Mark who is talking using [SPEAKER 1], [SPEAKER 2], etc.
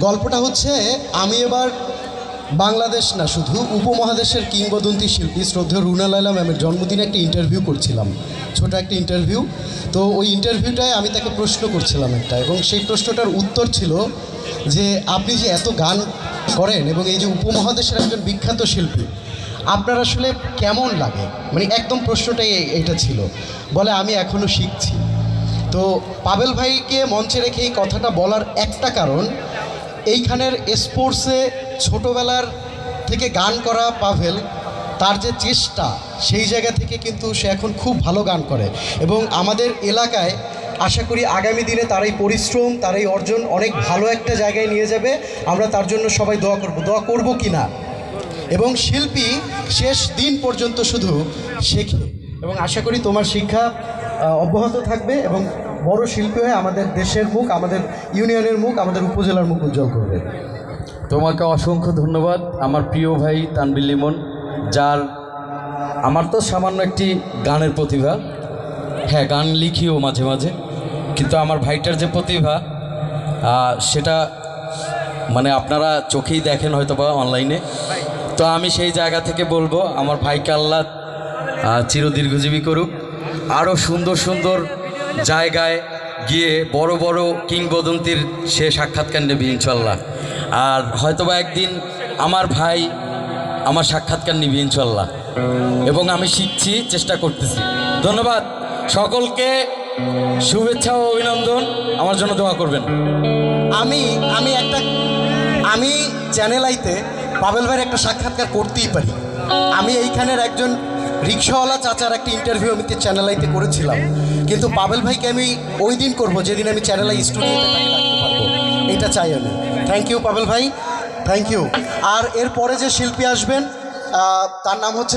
[SPEAKER 1] গল্পটা হচ্ছে, আমি এবার বাংলাদেশ না শুধু উপমহাদেশের কিংবদন্তি শিল্পী শ্রদ্ধেয় রুনা লায়লা ম্যামের জন্মদিনে একটা ইন্টারভিউ করছিলাম, ছোট একটা ইন্টারভিউ। তো ওই ইন্টারভিউটায় আমি তাকে প্রশ্ন করছিলাম একটা, এবং সেই প্রশ্নটার উত্তর ছিল যে আপনি যে এত গান করেন এবং এই যে উপমহাদেশের একজন বিখ্যাত শিল্পী, আপনার আসলে কেমন লাগে, মানে একদম প্রশ্নটাই এইটা ছিল। বলে আমি এখনও শিখছি। তো পাবেল ভাইকে মঞ্চে রেখে এই কথাটা বলার একটা কারণ, এইখানের স্পোর্টসে ছোটোবেলার থেকে গান করা পাভেল, তার যে চেষ্টা সেই জায়গা থেকে কিন্তু সে এখন খুব ভালো গান করে, এবং আমাদের এলাকায় আশা করি আগামী দিনে তার এই পরিশ্রম, তার এই অর্জন অনেক ভালো একটা জায়গায় নিয়ে যাবে। আমরা তার জন্য সবাই দোয়া করব কি না। এবং শিল্পী শেষ দিন পর্যন্ত শুধু শেখে, এবং আশা করি তোমার শিক্ষা অব্যাহত থাকবে এবং বড় শিল্পী হয়ে আমাদের দেশের মুখ, আমাদের ইউনিয়নের মুখ, আমাদের উপজেলার মুখ উজ্জ্বল করবে।
[SPEAKER 2] তোমাকে অসংখ্য ধন্যবাদ আমার প্রিয় ভাই তানবির লিমন, যার আমার তো সামান্য একটি গানের প্রতিভা, হ্যাঁ গান লিখিও মাঝে মাঝে, কিন্তু আমার ভাইটার যে প্রতিভা সেটা মানে আপনারা চোখেই দেখেন হয়তো বা অনলাইনে। তো আমি সেই জায়গা থেকে বলবো আমার ভাইকে আল্লাহ চিরদীর্ঘজীবী করুক, আরও সুন্দর সুন্দর জায়গায় গিয়ে বড় বড় কিংবদন্তির সে সাক্ষাৎকার নেবে ইনশাল্লাহ। আর হয়তোবা একদিন আমার ভাই আমার সাক্ষাৎকার নিবি ইনশাল্লাহ, এবং আমি শিখছি, চেষ্টা করতেছি। ধন্যবাদ সকলকে, শুভেচ্ছা ও অভিনন্দন, আমার জন্য দোয়া করবেন।
[SPEAKER 1] আমি চ্যানেল আইতে পাবেল ভাইয়ের একটা সাক্ষাৎকার করতেই পারি। আমি এইখানের একজন রিক্সাওয়ালা চাচার একটা ইন্টারভিউ আমি চ্যানেল আইতে করেছিলাম, কিন্তু পাবেল ভাইকে আমি ওই দিন করবো যেদিন আমি চ্যানেল আই স্টুডিওতে তাকে ডাকতে পারবো, এটা চাই আমি। থ্যাংক ইউ পাবেল ভাই, থ্যাংক ইউ। আর এরপরে যে শিল্পী আসবেন তার নাম হচ্ছে